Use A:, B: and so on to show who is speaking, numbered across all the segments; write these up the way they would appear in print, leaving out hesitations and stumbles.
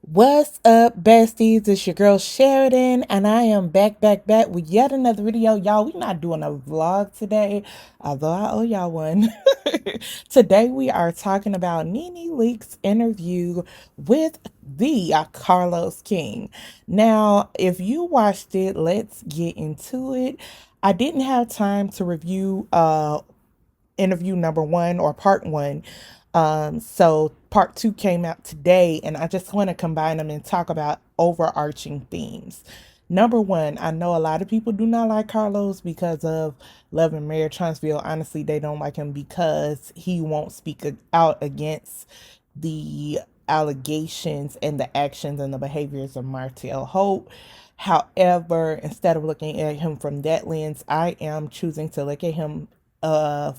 A: What's up, besties? It's your girl Sheridan, and I am back with yet another video. Y'all, we're not doing a vlog today, although I owe y'all one. Today, we are talking about Nene Leak's interview with the Carlos King. Now, if you watched it, let's get into it. I didn't have time to review interview number one or part one. So part two came out today, and I just want to combine them and talk about overarching themes. Number one, I know a lot of people do not like Carlos because of Love and Marriage Huntsville. Honestly, they don't like him because he won't speak out against the allegations and the actions and the behaviors of Martell Holt. However, instead of looking at him from that lens, I am choosing to look at him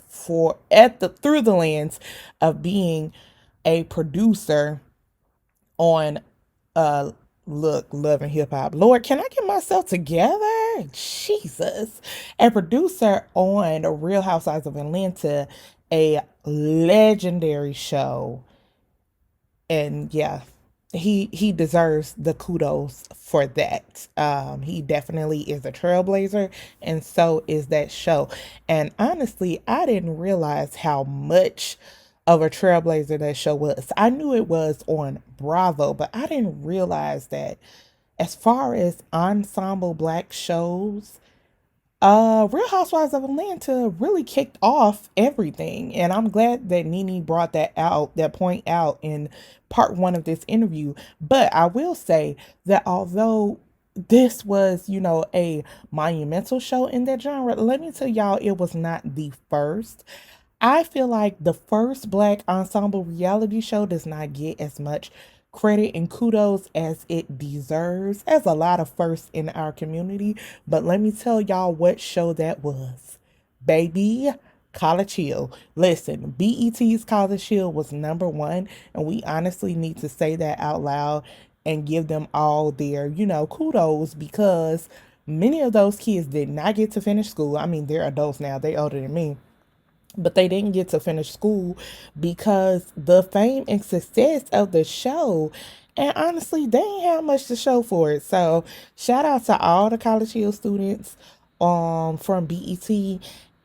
A: for at the through the lens of being a producer on uh look Love and Hip Hop. Lord, can I get myself together? Jesus. A producer on Real Housewives of Atlanta, a legendary show. And yeah, he deserves the kudos for that. He definitely is a trailblazer, and so is that show. And honestly, I didn't realize how much of a trailblazer that show was. I knew it was on Bravo, but I didn't realize that as far as ensemble black shows, Real Housewives of Atlanta really kicked off everything, and I'm glad that Nene brought that point out in part one of this interview. But I will say that although this was, a monumental show in that genre, let me tell y'all, it was not the first. I feel like the first black ensemble reality show does not get as much credit and kudos as it deserves, as a lot of firsts in our community. But let me tell y'all what show that was. Baby, College Hill. Listen, BET's College Hill was number one, and we honestly need to say that out loud and give them all their, kudos, because many of those kids did not get to finish school. I mean, they're adults now, they older than me, but they didn't get to finish school because the fame and success of the show. And honestly, they ain't have much to show for it. So shout out to all the College Hill students from BET.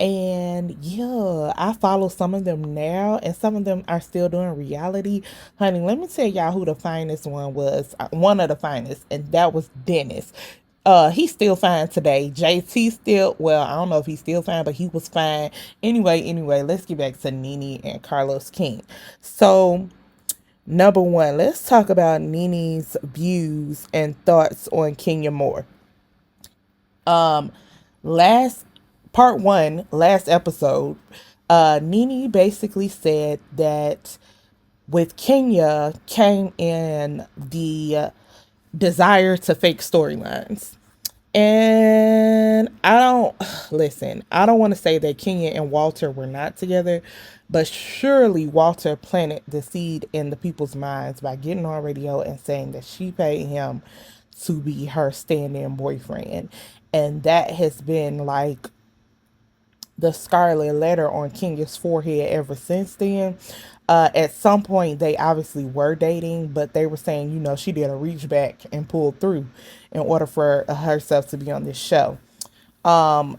A: And yeah, I follow some of them now, and some of them are still doing reality. Honey, let me tell y'all who the finest one was. One of the finest, and that was Dennis. He's still fine today. JT still, well, I don't know if he's still fine, but he was fine. Anyway, let's get back to Nene and Carlos King. So, number one, let's talk about Nene's views and thoughts on Kenya Moore. Um, last part one, last episode, Nene basically said that with Kenya came in the desire to fake storylines. And I don't listen, I don't want to say that Kenya and Walter were not together, but surely Walter planted the seed in the people's minds by getting on radio and saying that she paid him to be her stand-in boyfriend. And that has been like the scarlet letter on Kenya's forehead ever since then. At some point, they obviously were dating, but they were saying, she did a reach back and pulled through in order for herself to be on this show. I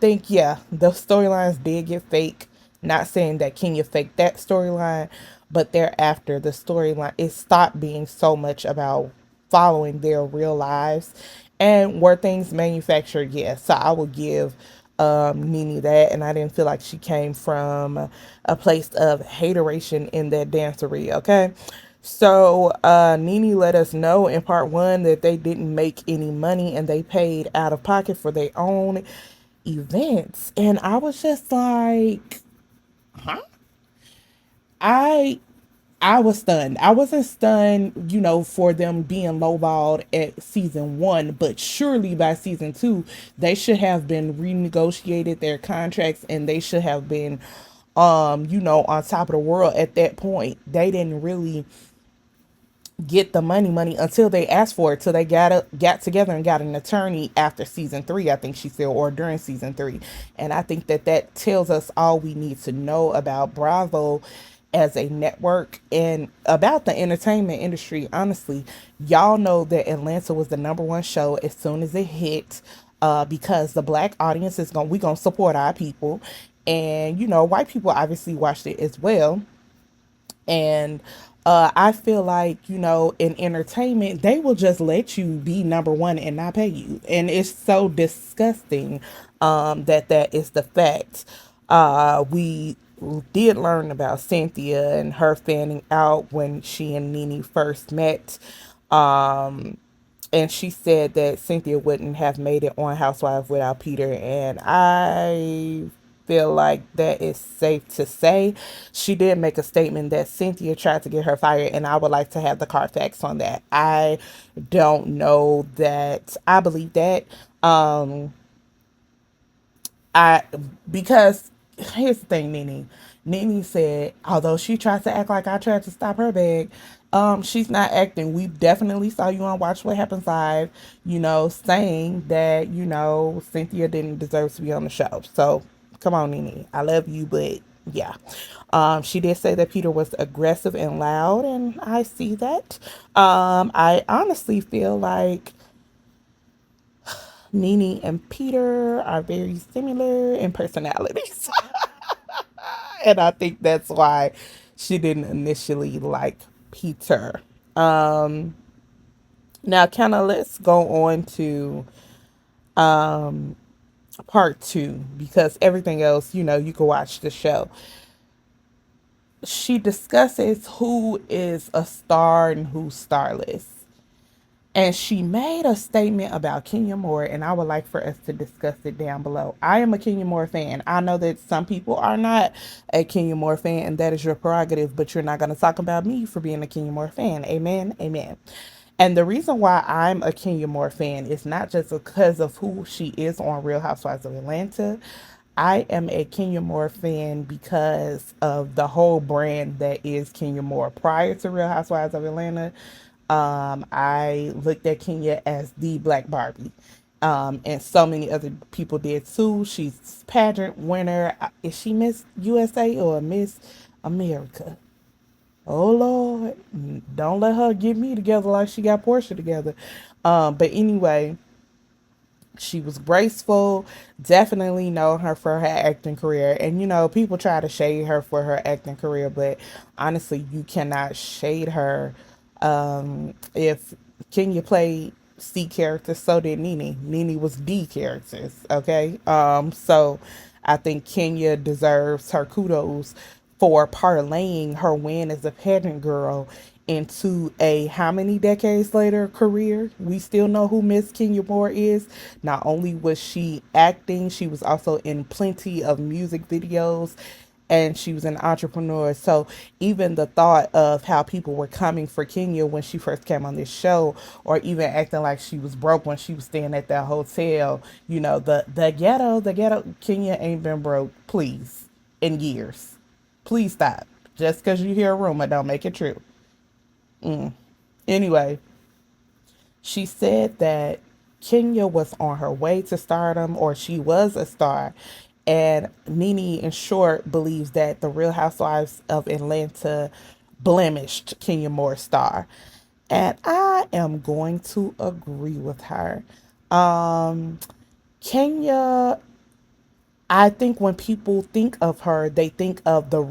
A: think, yeah, the storylines did get fake. Not saying that Kenya faked that storyline, but thereafter, the storyline, it stopped being so much about following their real lives and were things manufactured. Yes, so I will give Nene that, and I didn't feel like she came from a place of hateration in that dancery. Okay, so Nene let us know in part one that they didn't make any money and they paid out of pocket for their own events, and I was just like, huh? I I was stunned. I wasn't stunned, for them being lowballed at season one, but surely by season two, they should have been renegotiated their contracts, and they should have been, on top of the world at that point. They didn't really get the money until they asked for it, till they got together and got an attorney after season three. I think she said, or during season three. And I think that tells us all we need to know about Bravo as a network and about the entertainment industry. Honestly, y'all know that Atlanta was the number one show as soon as it hit, because the black audience is going, we gonna support our people, and you know, white people obviously watched it as well. And I feel like, you know, in entertainment, they will just let you be number one and not pay you. And it's so disgusting, that that is the fact. We did learn about Cynthia and her fanning out when she and Nene first met. Um, and she said that Cynthia wouldn't have made it on Housewives without Peter, and I feel like that is safe to say. She did make a statement that Cynthia tried to get her fired, and I would like to have the Carfax on that. I don't know that I believe that. Um, I because here's the thing, Nene. Nene said, although she tries to act like I tried to stop her bag, she's not acting. We definitely saw you on Watch What Happens Live, you know, saying that, you know, Cynthia didn't deserve to be on the show. So come on, Nene. I love you, but yeah. She did say that Peter was aggressive and loud, and I see that. I honestly feel like Nene and Peter are very similar in personalities. And I think that's why she didn't initially like Peter. Um, Now, kind of let's go on to part two, because everything else, you know, you can watch the show. She discusses who is a star and who's starless. And she made a statement about Kenya Moore, and I would like for us to discuss it down below. I am a Kenya Moore fan. I know that some people are not a Kenya Moore fan, and that is your prerogative, but you're not going to talk about me for being a Kenya Moore fan. Amen. Amen. And the reason why I'm a Kenya Moore fan is not just because of who she is on Real Housewives of Atlanta. I am a Kenya Moore fan because of the whole brand that is Kenya Moore. Prior to Real Housewives of Atlanta, I looked at Kenya as the Black Barbie. And so many other people did too. She's pageant winner. Is she Miss USA or Miss America? Oh Lord, don't let her get me together like she got Portia together. But anyway, she was graceful. Definitely know her for her acting career. And you know, people try to shade her for her acting career, but honestly, you cannot shade her. If Kenya played C characters, so did Nene. Nene was D characters. Okay. So I think Kenya deserves her kudos for parlaying her win as a pageant girl into a how many decades later career. We still know who Miss Kenya Moore is. Not only was she acting, she was also in plenty of music videos, and she was an entrepreneur. So even the thought of how people were coming for Kenya when she first came on this show, or even acting like she was broke when she was staying at that hotel, you know, the ghetto, Kenya ain't been broke, please, in years. Please stop. Just because you hear a rumor, don't make it true. Anyway, she said that Kenya was on her way to stardom, or she was a star. And Nene, in short, believes that the Real Housewives of Atlanta blemished Kenya Moore's star. And I am going to agree with her. Kenya, I think when people think of her, they think of the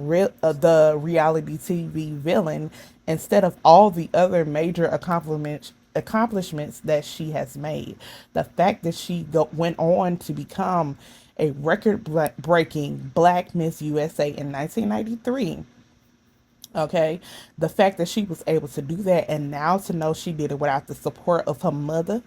A: reality TV villain instead of all the other major accomplishments that she has made. The fact that went on to become a record breaking Black Miss USA in 1993. Okay, the fact that she was able to do that, and now to know she did it without the support of her mother,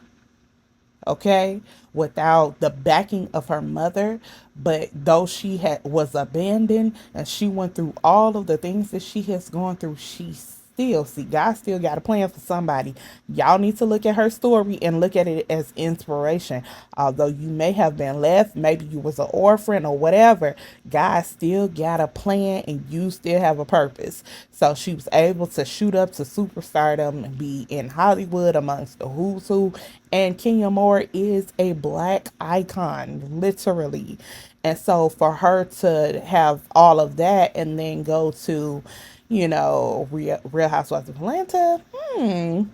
A: okay, without the backing of her mother. But though she was abandoned and she went through all of the things that she has gone through, she still see, God still got a plan for somebody. Y'all need to look at her story and look at it as inspiration. Although you may have been left, maybe you was an orphan or whatever, God still got a plan and you still have a purpose. So she was able to shoot up to superstardom and be in Hollywood amongst the who's who. And Kenya Moore is a black icon, literally. And so for her to have all of that and then go to, Real Housewives of Atlanta, and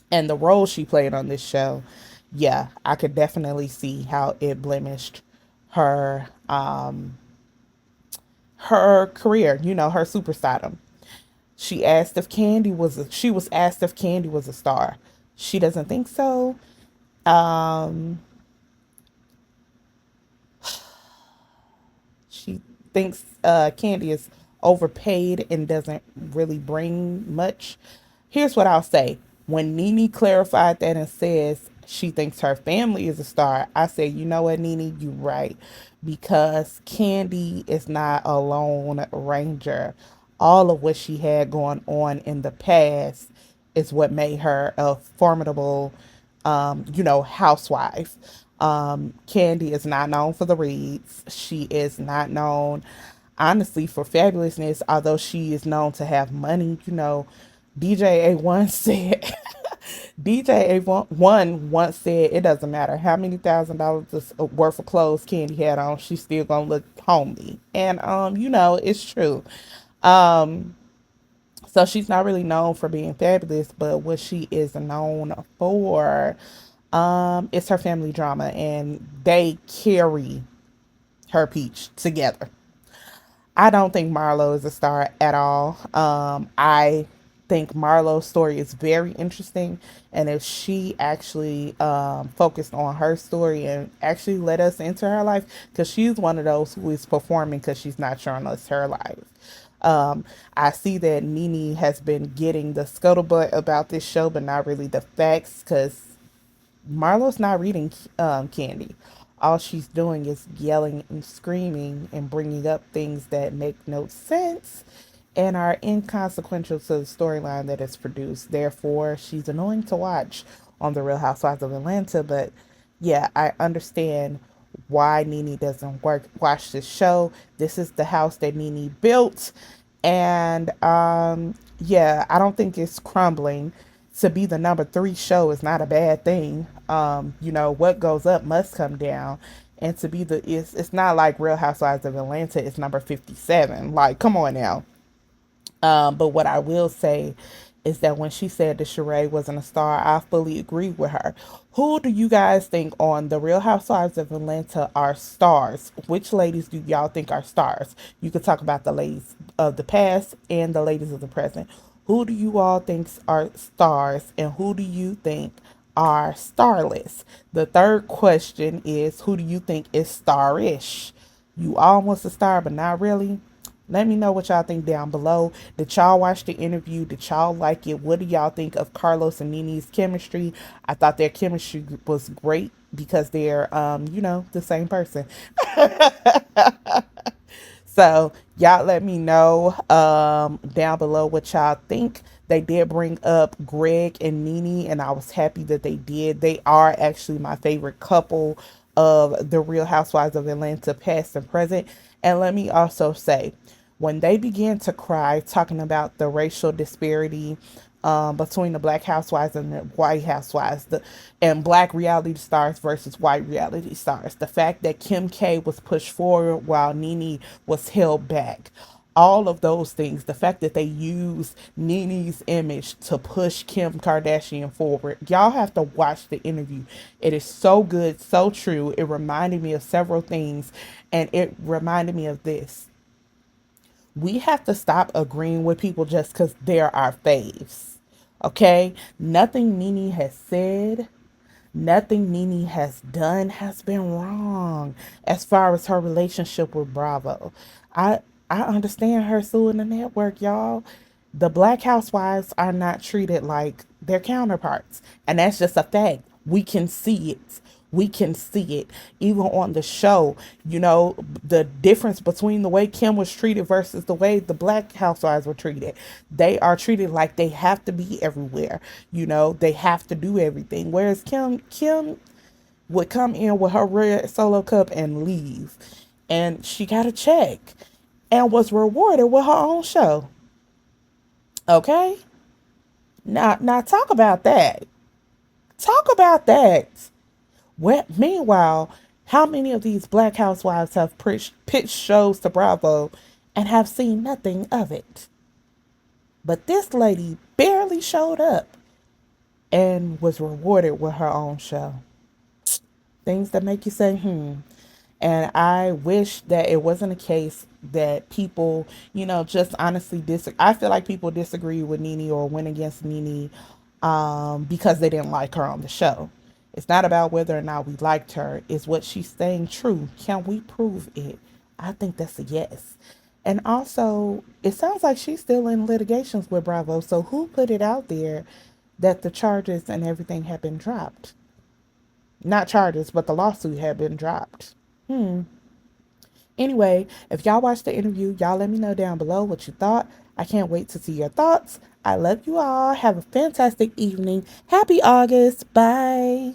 A: the role she played on this show, yeah, I could definitely see how it blemished her her career, her superstardom. She was asked if Kandi was a star. She doesn't think so. Um She thinks Kandi is overpaid and doesn't really bring much. Here's what I'll say. When Nene clarified that and says she thinks her family is a star, I say, you know what, Nene, you're right. Because Kandi is not a lone ranger. All of what she had going on in the past is what made her a formidable, housewife. Kandi is not known for the reads. She is not known, honestly, for fabulousness, although she is known to have money. DJ A1 said, DJ A1 once said it doesn't matter how many $1,000 worth of clothes Kandi had on, she's still gonna look homely. And it's true. Um, so she's not really known for being fabulous, but what she is known for is her family drama, and they carry her peach together. I don't think Marlo is a star at all. I think Marlo's story is very interesting, and if she actually focused on her story and actually let us into her life, because she's one of those who is performing because she's not showing us her life. I see that Nene has been getting the scuttlebutt about this show, but not really the facts, because Marlo's not reading Kandi. All she's doing is yelling and screaming and bringing up things that make no sense and are inconsequential to the storyline that is produced. Therefore, she's annoying to watch on The Real Housewives of Atlanta. But yeah, I understand why Nene doesn't watch this show. This is the house that Nene built. And yeah, I don't think it's crumbling. To be the number 3 show is not a bad thing. What goes up must come down. And to be it's not like Real Housewives of Atlanta is number 57. Like, come on now. But what I will say is that when she said that Sheree wasn't a star, I fully agree with her. Who do you guys think on The Real Housewives of Atlanta are stars? Which ladies do y'all think are stars? You could talk about the ladies of the past and the ladies of the present. Who do you all think are stars, and who do you think are starless? The third question is, who do you think is starish? You almost a star, but not really. Let me know what y'all think down below. Did y'all watch the interview? Did y'all like it? What do y'all think of Carlos and Nene's chemistry? I thought their chemistry was great because they're, the same person. So y'all let me know down below what y'all think. They did bring up Greg and Nene, and I was happy that they did. They are actually my favorite couple of the Real Housewives of Atlanta, past and present. And let me also say, when they began to cry, talking about the racial disparity between the black housewives and the white housewives, and black reality stars versus white reality stars. The fact that Kim K was pushed forward while Nene was held back. All of those things, the fact that they use Nene's image to push Kim Kardashian forward. Y'all have to watch the interview. It is so good, so true. It reminded me of several things, and it reminded me of this. We have to stop agreeing with people just because they're our faves. Okay? Nothing Nene has said, nothing Nene has done has been wrong as far as her relationship with Bravo. I understand her suing the network, y'all. The black housewives are not treated like their counterparts. And that's just a fact. We can see it. We can see it even on the show. You know, the difference between the way Kim was treated versus the way the black housewives were treated. They are treated like they have to be everywhere. You know, they have to do everything. Whereas Kim would come in with her red solo cup and leave. And she got a check and was rewarded with her own show. Okay? Now talk about that. Talk about that. Meanwhile, how many of these black housewives have pitched shows to Bravo and have seen nothing of it? But this lady barely showed up and was rewarded with her own show. Things that make you say, hmm. And I wish that it wasn't a case that people, just honestly I feel like people disagree with Nene or went against Nene because they didn't like her on the show. It's not about whether or not we liked her. It's what she's saying true. Can we prove it? I think that's a yes. And also, it sounds like she's still in litigations with Bravo. So who put it out there that the charges and everything had been dropped? Not charges, but the lawsuit had been dropped. Anyway, if y'all watched the interview, y'all let me know down below what you thought. I can't wait to see your thoughts. I love you all. Have a fantastic evening. Happy August. Bye.